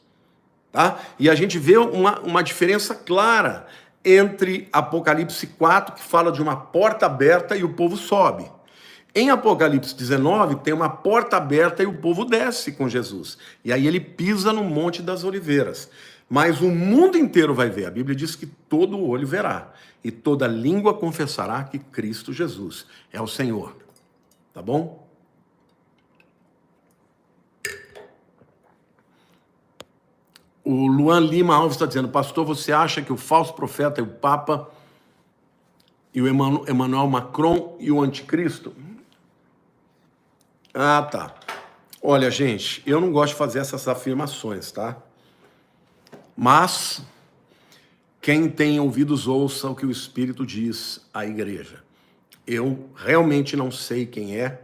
Tá? E a gente vê uma diferença clara entre Apocalipse 4, que fala de uma porta aberta e o povo sobe. Em Apocalipse 19, tem uma porta aberta e o povo desce com Jesus. E aí ele pisa no Monte das Oliveiras. Mas o mundo inteiro vai ver. A Bíblia diz que todo olho verá. E toda língua confessará que Cristo Jesus é o Senhor. Tá bom? O Luan Lima Alves está dizendo, pastor, você acha que o falso profeta e o Papa e o Emmanuel Macron e o anticristo? Ah, tá. Olha, gente, eu não gosto de fazer essas afirmações, tá? Mas quem tem ouvidos ouça o que o Espírito diz à igreja. Eu realmente não sei quem é.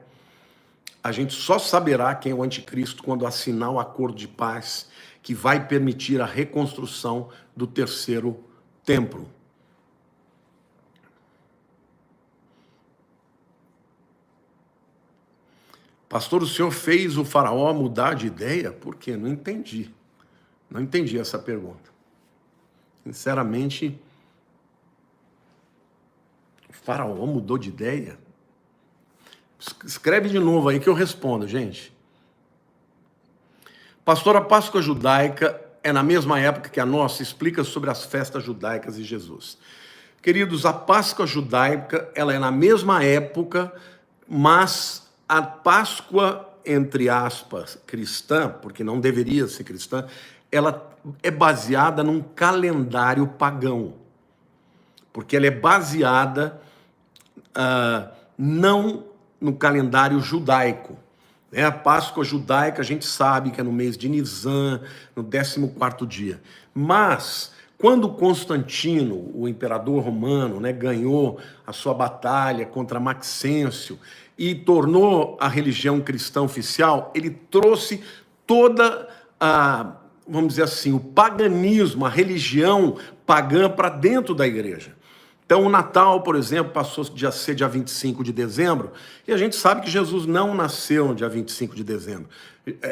A gente só saberá quem é o anticristo quando assinar o acordo de paz que vai permitir a reconstrução do terceiro templo. Pastor, o senhor fez o faraó mudar de ideia? Por quê? Não entendi. Não entendi essa pergunta. Sinceramente, o faraó mudou de ideia? Escreve de novo aí que eu respondo, gente. Pastor, a Páscoa judaica é na mesma época que a nossa? Explica sobre as festas judaicas e Jesus. Queridos, a Páscoa judaica, ela é na mesma época, mas a Páscoa, entre aspas, cristã, porque não deveria ser cristã, ela é baseada num calendário pagão. Porque ela é baseada não no calendário judaico. A Páscoa judaica, a gente sabe que é no mês de Nisan, no 14º dia. Mas, quando Constantino, o imperador romano, ganhou a sua batalha contra Maxêncio e tornou a religião cristã oficial, ele trouxe toda vamos dizer assim, o paganismo, a religião pagã para dentro da igreja. Então, o Natal, por exemplo, passou a ser dia 25 de dezembro, e a gente sabe que Jesus não nasceu no dia 25 de dezembro.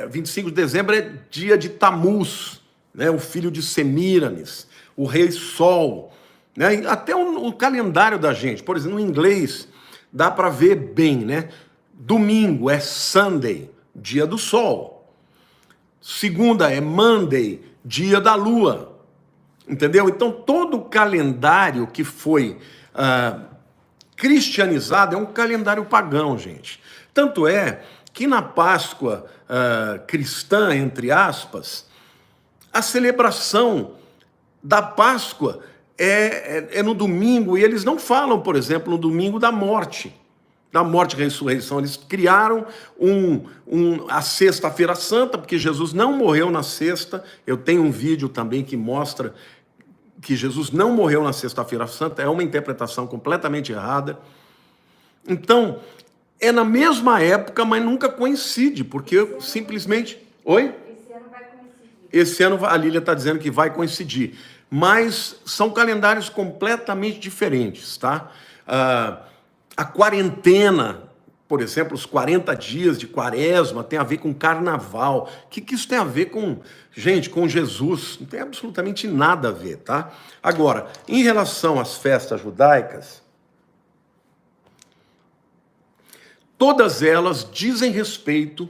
25 de dezembro é dia de Tamuz, o filho de Semíramis, o rei Sol. né? Até o calendário da gente, por exemplo, no inglês, dá para ver bem, né? Domingo é Sunday, dia do sol. Segunda é Monday, dia da lua. Entendeu? Então, todo o calendário que foi cristianizado é um calendário pagão, gente. Tanto é que na Páscoa cristã, entre aspas, a celebração da Páscoa é no domingo, e eles não falam, por exemplo, no domingo da morte e ressurreição. Eles criaram a Sexta-feira Santa, porque Jesus não morreu na sexta. Eu tenho um vídeo também que mostra que Jesus não morreu na Sexta-feira Santa, é uma interpretação completamente errada. Então, é na mesma época, mas nunca coincide, porque simplesmente... Oi? Esse ano vai coincidir. Esse ano a Lília está dizendo que vai coincidir, mas são calendários completamente diferentes, tá? A quarentena, por exemplo, os 40 dias de quaresma tem a ver com carnaval. O que isso tem a ver com, gente, com Jesus? Não tem absolutamente nada a ver, tá? Agora, em relação às festas judaicas, todas elas dizem respeito,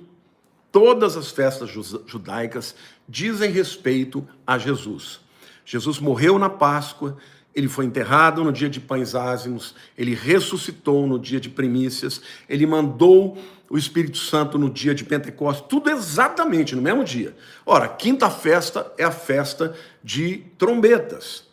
todas as festas judaicas dizem respeito a Jesus. Jesus morreu na Páscoa, ele foi enterrado no dia de Pães Ázimos, ele ressuscitou no dia de Primícias, ele mandou o Espírito Santo no dia de Pentecostes, tudo exatamente no mesmo dia. Ora, a quinta festa é a festa de trombetas.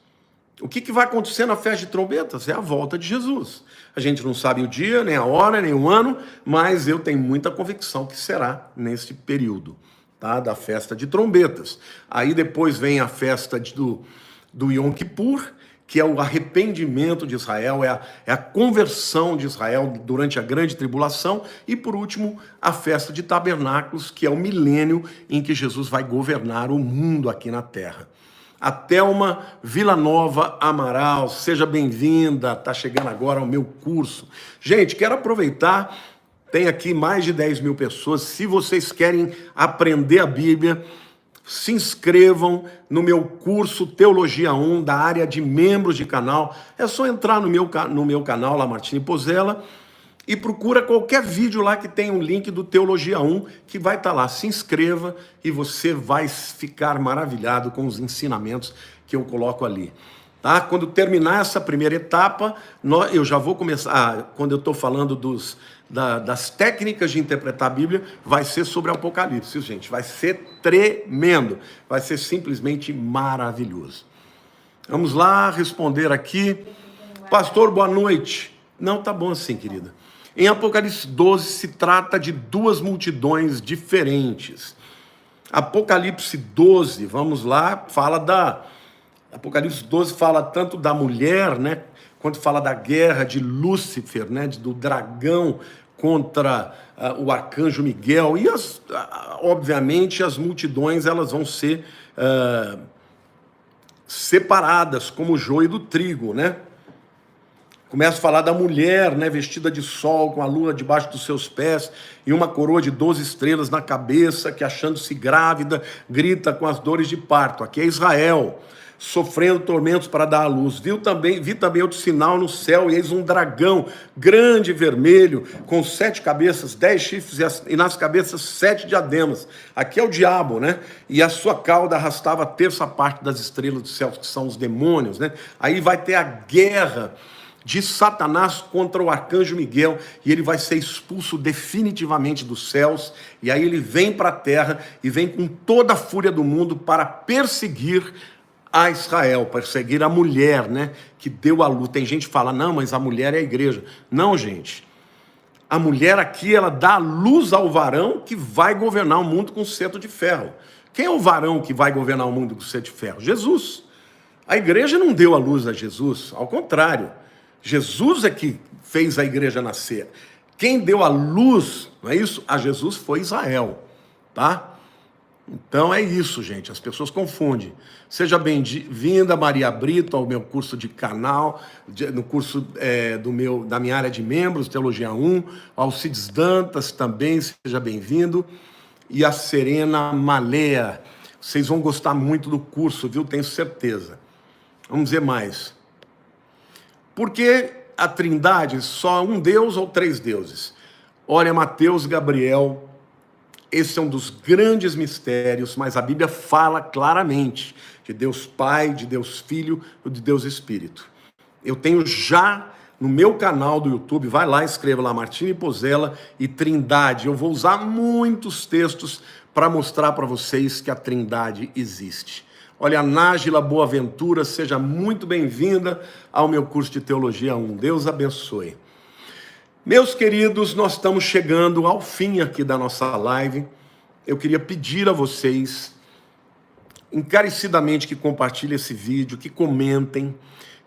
O que vai acontecer na festa de trombetas? É a volta de Jesus. A gente não sabe o dia, nem a hora, nem o ano, mas eu tenho muita convicção que será nesse período, tá? Da festa de trombetas. Aí depois vem a festa do Yom Kippur, que é o arrependimento de Israel, é a conversão de Israel durante a grande tribulação, e por último, a festa de tabernáculos, que é o milênio em que Jesus vai governar o mundo aqui na terra. A Thelma Villanova Amaral, seja bem-vinda, está chegando agora ao meu curso. Gente, quero aproveitar, tem aqui mais de 10 mil pessoas, se vocês querem aprender a Bíblia, se inscrevam no meu curso Teologia 1, da área de membros de canal. É só entrar no meu canal, Lamartine Pozzella, e procura qualquer vídeo lá que tem um link do Teologia 1, que vai estar lá. Se inscreva e você vai ficar maravilhado com os ensinamentos que eu coloco ali. Tá? Quando terminar essa primeira etapa, eu já vou começar, quando eu estou falando das técnicas de interpretar a Bíblia, vai ser sobre Apocalipse, gente. Vai ser tremendo, vai ser simplesmente maravilhoso. Vamos lá responder aqui. Pastor, boa noite. Não, tá bom assim, querida. Em Apocalipse 12 se trata de duas multidões diferentes. Apocalipse 12, vamos lá, Apocalipse 12 fala tanto da mulher, né, quanto fala da guerra de Lúcifer, né, do dragão contra o arcanjo Miguel. E, obviamente, as multidões elas vão ser separadas, como o joio do trigo, né? Começa a falar da mulher, né, vestida de sol, com a lua debaixo dos seus pés e uma coroa de 12 estrelas na cabeça, que achando-se grávida, grita com as dores de parto. Aqui é Israel, sofrendo tormentos para dar à luz. Vi também outro sinal no céu, e eis um dragão grande e vermelho, com 7 cabeças, 10 chifres, e nas cabeças 7 diademas. Aqui é o diabo, né? E a sua cauda arrastava a terça parte das estrelas do céu, que são os demônios, né? Aí vai ter a guerra de Satanás contra o arcanjo Miguel, e ele vai ser expulso definitivamente dos céus, e aí ele vem para a terra, e vem com toda a fúria do mundo para perseguir a Israel, perseguir a mulher, né, que deu a luz. Tem gente que fala, não, mas a mulher é a igreja. Não, gente. A mulher aqui, ela dá luz ao varão que vai governar o mundo com cetro de ferro. Quem é o varão que vai governar o mundo com cetro de ferro? Jesus. A igreja não deu a luz a Jesus, ao contrário. Jesus é que fez a igreja nascer. Quem deu a luz, não é isso? A Jesus foi Israel, tá? Então é isso, gente. As pessoas confundem. Seja bem-vinda, Maria Brito, ao meu curso de canal, no curso da minha área de membros, Teologia 1. Alcides Dantas também, seja bem-vindo. E a Serena Malea. Vocês vão gostar muito do curso, viu? Tenho certeza. Vamos ver mais. Por que a Trindade? Só um Deus ou três deuses? Olha, Mateus, Gabriel, esse é um dos grandes mistérios, mas a Bíblia fala claramente de Deus Pai, de Deus Filho e de Deus Espírito. Eu tenho já no meu canal do YouTube, vai lá, escreva lá Martini Pozzella e Trindade. Eu vou usar muitos textos para mostrar para vocês que a Trindade existe. Olha, a Nájila Boaventura, seja muito bem-vinda ao meu curso de Teologia 1. Deus abençoe. Meus queridos, nós estamos chegando ao fim aqui da nossa live. Eu queria pedir a vocês, encarecidamente, que compartilhem esse vídeo, que comentem,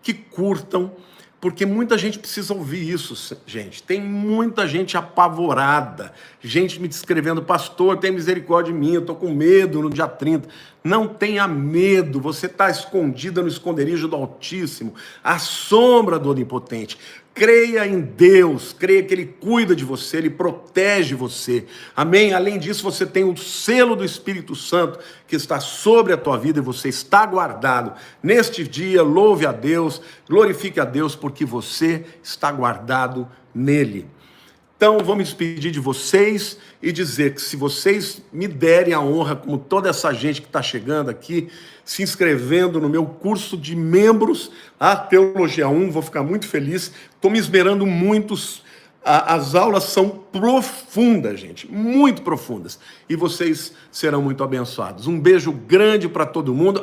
que curtam, porque muita gente precisa ouvir isso, gente. Tem muita gente apavorada, gente me descrevendo, pastor, tem misericórdia de mim, eu estou com medo no dia 30. Não tenha medo, você está escondida no esconderijo do Altíssimo, à sombra do Onipotente. Creia em Deus, creia que Ele cuida de você, Ele protege você. Amém? Além disso, você tem o selo do Espírito Santo que está sobre a tua vida e você está guardado. Neste dia, louve a Deus, glorifique a Deus, porque você está guardado nele. Então, vou me despedir de vocês e dizer que se vocês me derem a honra, como toda essa gente que está chegando aqui, se inscrevendo no meu curso de membros, a Teologia 1, vou ficar muito feliz. Estou me esmerando muito. As aulas são profundas, gente, muito profundas. E vocês serão muito abençoados. Um beijo grande para todo mundo.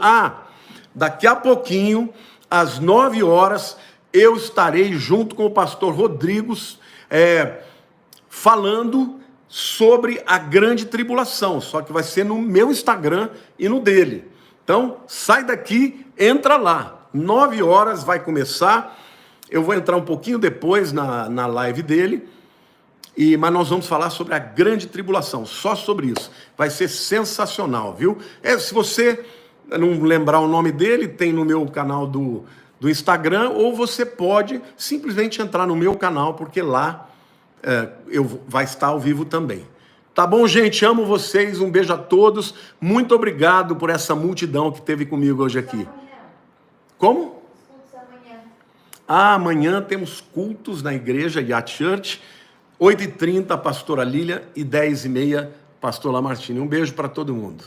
Daqui a pouquinho, às 9 horas, eu estarei junto com o pastor Rodrigos, falando sobre a grande tribulação, só que vai ser no meu Instagram e no dele. Então, sai daqui, entra lá. 9 horas vai começar. Eu vou entrar um pouquinho depois na live dele, mas nós vamos falar sobre a grande tribulação, só sobre isso. Vai ser sensacional, viu? Se você não lembrar o nome dele, tem no meu canal do Instagram, ou você pode simplesmente entrar no meu canal, porque lá vai estar ao vivo também. Tá bom, gente? Amo vocês. Um beijo a todos. Muito obrigado por essa multidão que esteve comigo hoje aqui. Amanhã. Como? Os cultos amanhã. Amanhã temos cultos na igreja Yacht Church. 8h30, pastora Lília, e 10h30, pastor Lamartine. Um beijo para todo mundo.